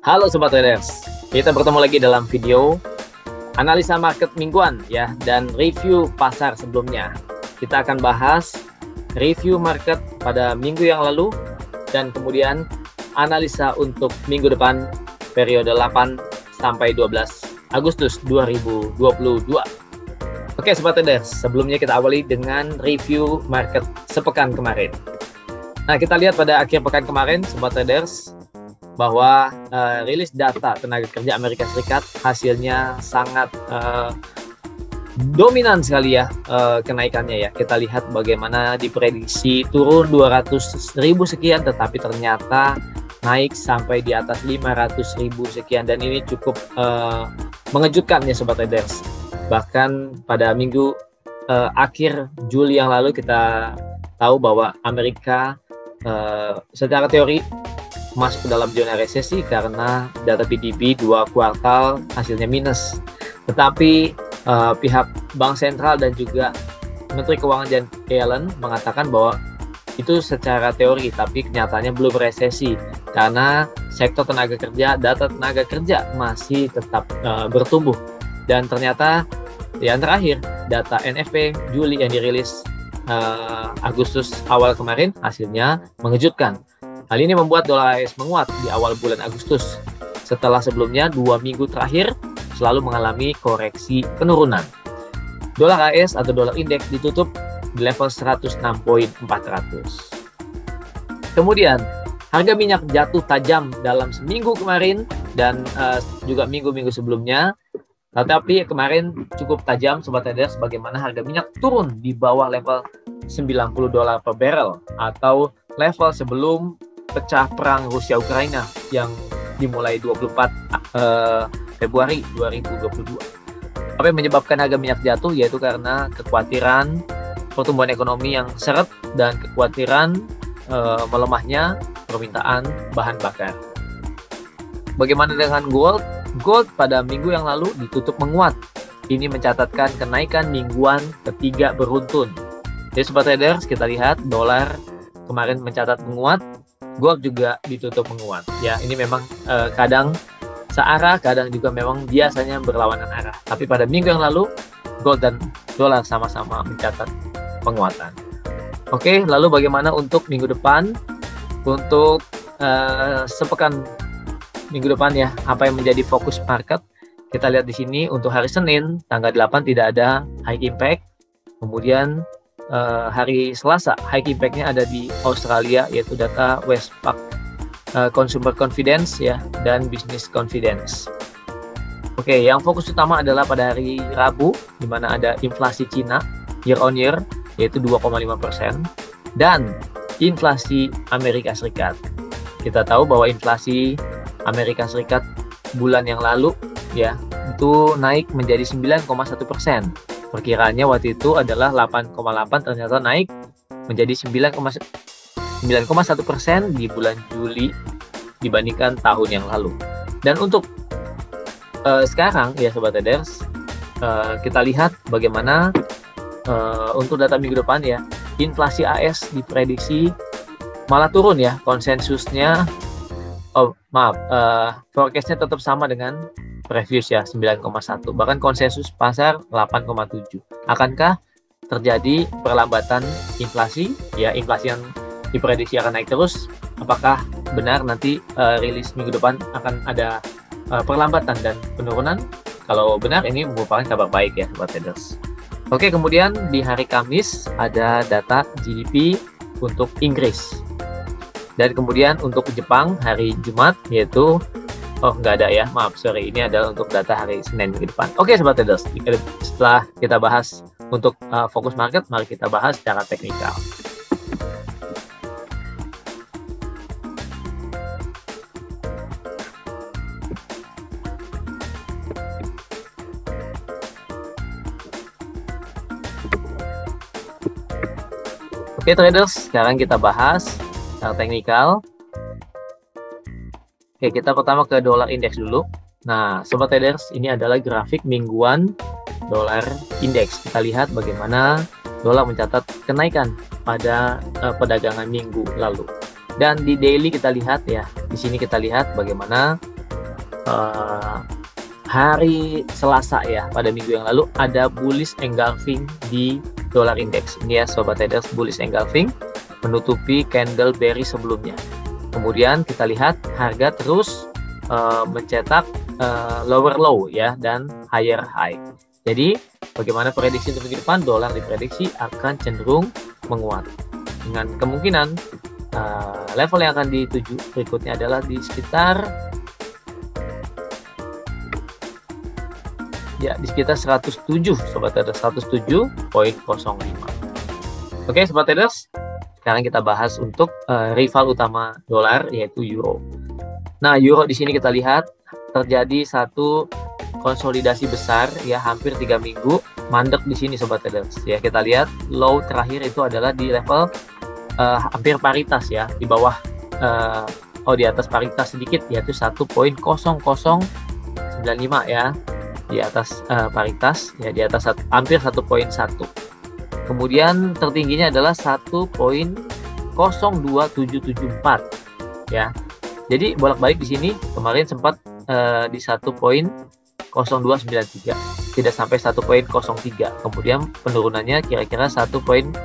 Halo Sobat Traders, kita bertemu lagi dalam video analisa market mingguan ya, dan review pasar sebelumnya. Kita akan bahas review market pada minggu yang lalu dan kemudian analisa untuk minggu depan periode 8 sampai 12 Agustus 2022. Oke Sobat Traders, sebelumnya kita awali dengan review market sepekan kemarin. Nah, kita lihat pada akhir pekan kemarin Sobat Traders bahwa rilis data tenaga kerja Amerika Serikat hasilnya sangat dominan sekali ya kenaikannya ya. Kita lihat bagaimana diprediksi turun 200.000 sekian, tetapi ternyata naik sampai di atas 500.000 sekian, dan ini cukup mengejutkan ya Sobat Traders. Bahkan pada minggu akhir Juli yang lalu kita tahu bahwa Amerika secara teori masuk ke dalam zona resesi karena data PDB 2 kuartal hasilnya minus. Tetapi pihak Bank Sentral dan juga Menteri Keuangan Janet Yellen mengatakan bahwa itu secara teori, tapi kenyataannya belum resesi karena sektor tenaga kerja, data tenaga kerja masih tetap bertumbuh. Dan ternyata yang terakhir data NFP Juli yang dirilis Agustus awal kemarin hasilnya mengejutkan. Hal ini membuat dolar AS menguat di awal bulan Agustus setelah sebelumnya 2 minggu terakhir selalu mengalami koreksi penurunan. Dolar AS atau dolar indeks ditutup di level 106.400. Kemudian harga minyak jatuh tajam dalam seminggu kemarin dan juga minggu-minggu sebelumnya. Tetapi kemarin cukup tajam Sobat Traders, bagaimana harga minyak turun di bawah level $90 per barrel atau level sebelum pecah perang Rusia-Ukraina yang dimulai 24 Februari 2022. Apa yang menyebabkan harga minyak jatuh? Yaitu karena kekhawatiran pertumbuhan ekonomi yang seret dan kekhawatiran melemahnya permintaan bahan bakar. Bagaimana dengan gold? Gold pada minggu yang lalu ditutup menguat. Ini mencatatkan kenaikan mingguan ketiga beruntun. Jadi Sobat Traders, kita lihat dolar kemarin mencatat menguat, gold juga ditutup menguat. Ya, ini memang kadang searah, kadang juga memang biasanya berlawanan arah. Tapi pada minggu yang lalu, gold dan dolar sama-sama mencatat penguatan. Oke, lalu bagaimana untuk minggu depan? Untuk sepekan minggu depan ya, apa yang menjadi fokus market? Kita lihat di sini untuk hari Senin tanggal 8 tidak ada high impact. Kemudian hari Selasa high impact-nya ada di Australia, yaitu data Westpac Consumer Confidence ya dan Business Confidence. Oke, yang fokus utama adalah pada hari Rabu di mana ada inflasi Cina year on year yaitu 2,5% dan inflasi Amerika Serikat. Kita tahu bahwa inflasi Amerika Serikat bulan yang lalu ya itu naik menjadi 9,1%. Perkiraannya waktu itu adalah 8,8, ternyata naik menjadi 9,1% di bulan Juli dibandingkan tahun yang lalu. Dan untuk sekarang ya Sobat Traders, kita lihat bagaimana untuk data minggu depan ya, inflasi AS diprediksi malah turun ya, konsensusnya forecastnya tetap sama dengan previous ya 9,1, bahkan konsensus pasar 8,7. Akankah terjadi perlambatan inflasi ya, inflasi yang diprediksi akan naik terus? Apakah benar nanti rilis minggu depan akan ada perlambatan dan penurunan? Kalau benar, ini merupakan kabar baik ya Sobat Traders. Oke, kemudian di hari Kamis ada data GDP untuk Inggris. Dan kemudian untuk Jepang hari Jumat yaitu nggak ada ya, maaf, sorry, ini adalah untuk data hari Senin minggu depan. Oke Sobat Traders, setelah kita bahas untuk fokus market, mari kita bahas secara teknikal. Oke traders, sekarang kita bahas secara teknikal. Oke, kita pertama ke dolar indeks dulu. Nah, sobat traders, ini adalah grafik mingguan dolar indeks. Kita lihat bagaimana dolar mencatat kenaikan pada perdagangan minggu lalu. Dan di daily kita lihat ya, di sini kita lihat bagaimana hari Selasa ya, pada minggu yang lalu ada bullish engulfing di dolar index. Ini ya sobat traders, bullish engulfing menutupi candle bearish sebelumnya. Kemudian kita lihat harga terus mencetak lower low ya dan higher high. Jadi bagaimana prediksi untuk minggu depan? Dolar diprediksi akan cenderung menguat dengan kemungkinan level yang akan dituju berikutnya adalah di sekitar 107 sobat traders, 107.05. Oke sobat traders, sekarang kita bahas untuk rival utama dolar yaitu euro. Nah, euro di sini kita lihat terjadi satu konsolidasi besar ya, hampir 3 minggu mandek di sini sobat traders. Ya, kita lihat low terakhir itu adalah di level hampir paritas ya, di bawah di atas paritas sedikit yaitu 1.0095 ya, di atas paritas ya, di atas hampir 1.1. Kemudian tertingginya adalah 1.02774 ya. Jadi bolak-balik di sini kemarin sempat di 1.0293, tidak sampai 1.03. Kemudian penurunannya kira-kira 1.0100.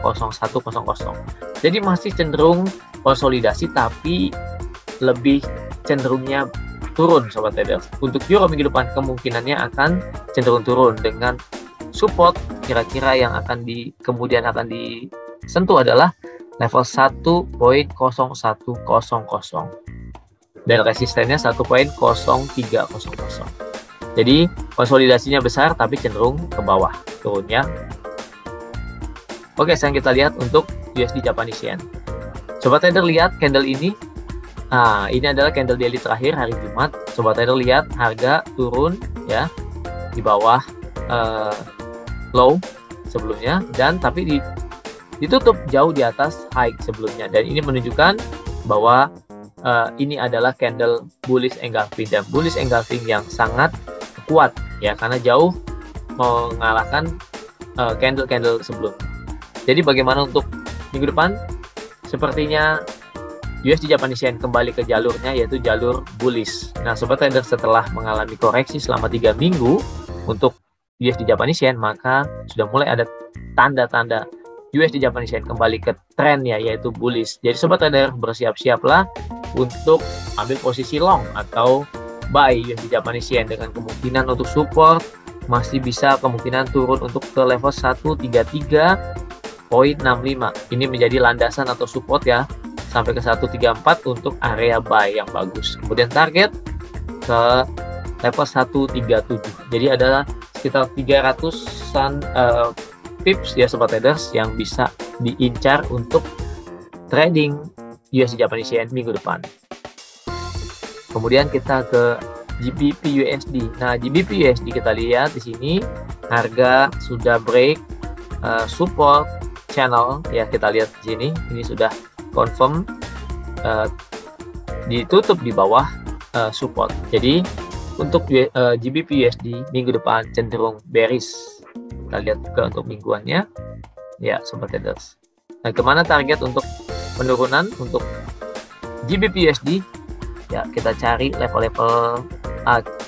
Jadi masih cenderung konsolidasi tapi lebih cenderungnya turun sobat traders. Untuk euro minggu depan kemungkinannya akan cenderung turun dengan support kira-kira yang kemudian akan disentuh adalah level 1.0100 dan resistennya 1.0300. Jadi konsolidasinya besar tapi cenderung ke bawah turunnya. Oke, sekarang kita lihat untuk USD Japanese Yen. Sobat trader lihat candle ini. Nah, ini adalah candle daily terakhir hari Jumat. Sobat trader lihat harga turun ya di bawah low sebelumnya, dan tapi ditutup jauh di atas high sebelumnya, dan ini menunjukkan bahwa ini adalah candle bullish engulfing, dan bullish engulfing yang sangat kuat ya, karena jauh mengalahkan candle-candle sebelumnya. Jadi bagaimana untuk minggu depan? Sepertinya USD Japanese Yen kembali ke jalurnya yaitu jalur bullish. Nah sobat trader, setelah mengalami koreksi selama 3 minggu untuk USD Japanese Yen, maka sudah mulai ada tanda-tanda USD Japanese Yen kembali ke trennya yaitu bullish. Jadi sobat trader, bersiap-siaplah untuk ambil posisi long atau buy USD Japanese Yen dengan kemungkinan untuk support masih bisa kemungkinan turun untuk ke level 133.65. Ini menjadi landasan atau support ya, sampai ke 134 untuk area buy yang bagus. Kemudian target ke level 137. Jadi adalah sekitar 300-an pips ya sobat traders yang bisa diincar untuk trading USD Japanese Yen minggu depan. Kemudian kita ke GBP USD. Nah, GBP USD kita lihat di sini harga sudah break support channel ya, kita lihat di sini ini sudah confirm ditutup di bawah support. Jadi untuk GBP USD minggu depan cenderung bearish. Kita lihat juga untuk mingguannya ya sobat traders. Nah, kemana target untuk penurunan untuk GBP USD? Ya, kita cari level-level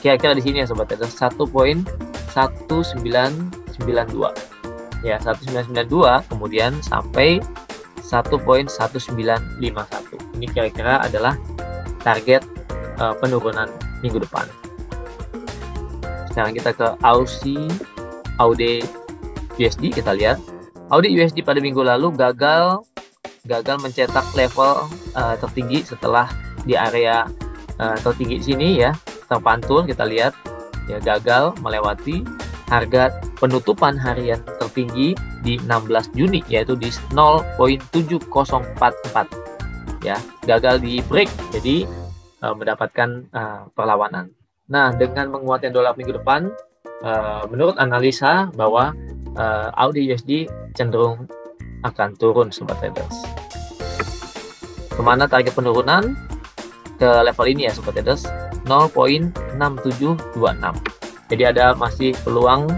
kira-kira di sini ya sobat traders, 1.1992 ya, 1992 kemudian sampai 1.1951. Ini kira-kira adalah target penurunan minggu depan. Sekarang kita ke AUD USD. Kita lihat AUD USD pada minggu lalu gagal mencetak level tertinggi setelah di area tertinggi di sini ya, terpantul. Kita lihat ya, gagal melewati harga penutupan harian tertinggi di 16 Juni yaitu di 0.7044 ya, gagal di break, jadi mendapatkan perlawanan. Nah, dengan menguatnya dolar minggu depan, menurut analisa bahwa AUD USD cenderung akan turun sobat traders. Kemana target penurunan? Ke level ini ya sobat traders, 0.6726. Jadi ada masih peluang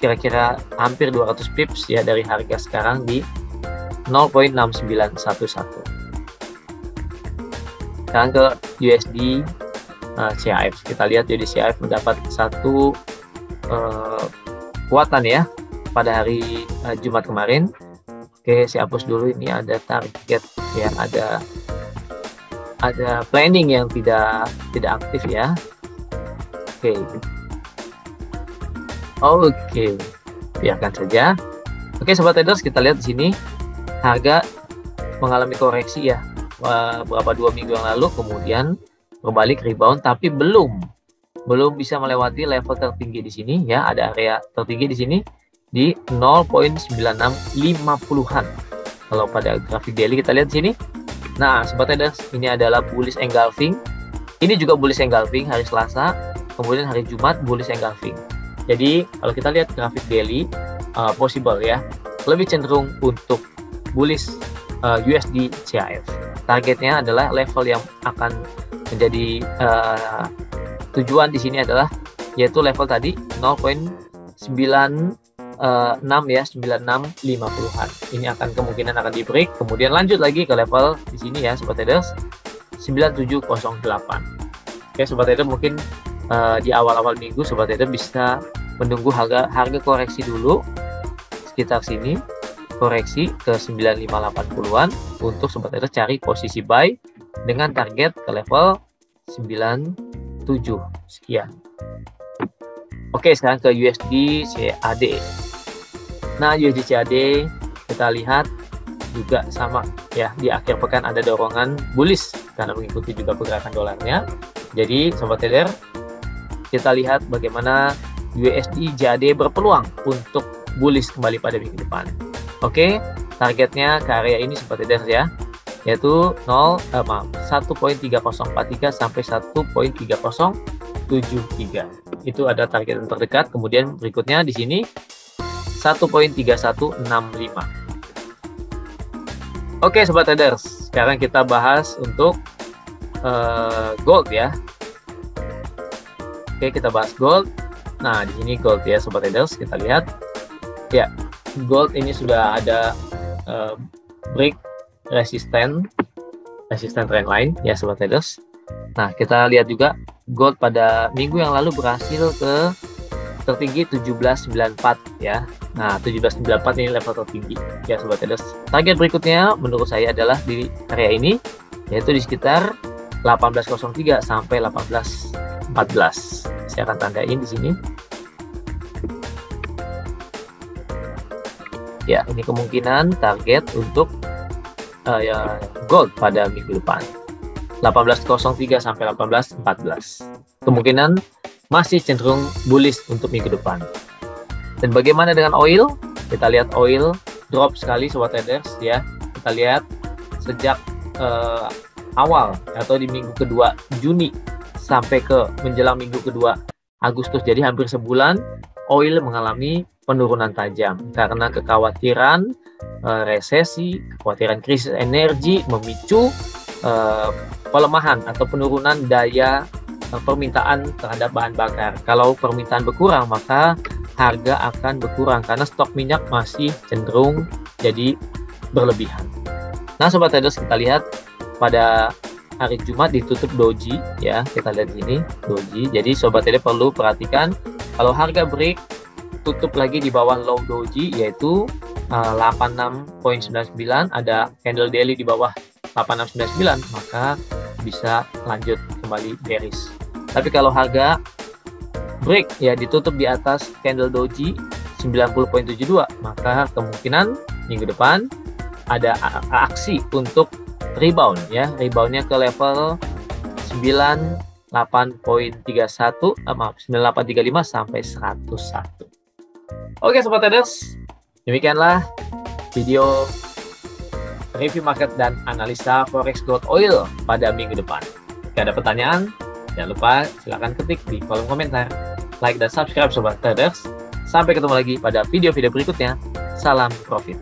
kira-kira hampir 200 pips ya dari harga sekarang di 0.6911. Sekarang ke USD CHF. Kita lihat USD CHF mendapat satu kekuatan ya pada hari Jumat kemarin. Oke, saya hapus dulu, ini ada target ya, ada planning yang tidak aktif ya. Oke, biarkan saja. Oke sobat traders, kita lihat di sini harga mengalami koreksi ya beberapa 2 minggu yang lalu, kemudian berbalik rebound, tapi belum bisa melewati level tertinggi di sini ya. Ada area tertinggi di sini di 0.9650-an. Kalau pada grafik daily kita lihat di sini. Nah, sobat traders, ini adalah bullish engulfing. Ini juga bullish engulfing hari Selasa, kemudian hari Jumat bullish engulfing. Jadi kalau kita lihat grafik daily, possible ya, lebih cenderung untuk bullish USD CHF. Targetnya adalah level yang akan menjadi tujuan di sini adalah yaitu level tadi 0.96 ya, 9650-an. Ini akan kemungkinan akan di break, kemudian lanjut lagi ke level di sini ya sobat traders 9708. Oke sobat traders, mungkin di awal-awal minggu sobat traders bisa menunggu harga koreksi dulu sekitar sini, koreksi ke 9580-an untuk sobat traders cari posisi buy dengan target ke level 97 sekian. Oke, sekarang ke USD CAD. Nah, USD CAD kita lihat juga sama ya, di akhir pekan ada dorongan bullish karena mengikuti juga pergerakan dolarnya. Jadi sobat trader, kita lihat bagaimana USD CAD berpeluang untuk bullish kembali pada minggu depan. Oke, targetnya ke area ini sobat trader ya, yaitu 1.3043 sampai 1.3073. Itu ada target yang terdekat. Kemudian berikutnya di sini 1.3165. Oke sobat traders, sekarang kita bahas untuk gold ya. Oke, kita bahas gold. Nah, di sini gold ya sobat traders, kita lihat ya, gold ini sudah ada break resisten trendline ya sobat traders. Nah, kita lihat juga gold pada minggu yang lalu berhasil ke tertinggi 1794 ya. Nah, 1794 ini level tertinggi ya sobat traders. Target berikutnya menurut saya adalah di area ini, yaitu di sekitar 1803 sampai 1814. Saya akan tandain di sini. Ya, ini kemungkinan target untuk ya, gold pada minggu depan. 1803 sampai 1814. Kemungkinan masih cenderung bullish untuk minggu depan. Dan bagaimana dengan oil? Kita lihat oil drop sekali sobat traders ya. Kita lihat sejak awal atau di minggu kedua Juni sampai ke menjelang minggu kedua Agustus, jadi hampir sebulan oil mengalami penurunan tajam karena kekhawatiran resesi, kekhawatiran krisis energi memicu pelemahan atau penurunan daya permintaan terhadap bahan bakar. Kalau permintaan berkurang, maka harga akan berkurang karena stok minyak masih cenderung jadi berlebihan. Nah, sobat traders, kita lihat pada hari Jumat ditutup doji ya. Kita lihat ini doji. Jadi sobat traders perlu perhatikan kalau harga break tutup lagi di bawah low doji yaitu 86.99, ada candle daily di bawah 8699, maka bisa lanjut kembali bearish. Tapi kalau harga break ya ditutup di atas candle doji 90.72, maka kemungkinan minggu depan ada aksi untuk rebound ya, reboundnya ke level 98.31 9835 sampai 101. Oke sobat traders, demikianlah video review market dan analisa forex gold oil pada minggu depan. Jika ada pertanyaan, jangan lupa silahkan ketik di kolom komentar. Like dan subscribe sobat traders. Sampai ketemu lagi pada video-video berikutnya. Salam profit.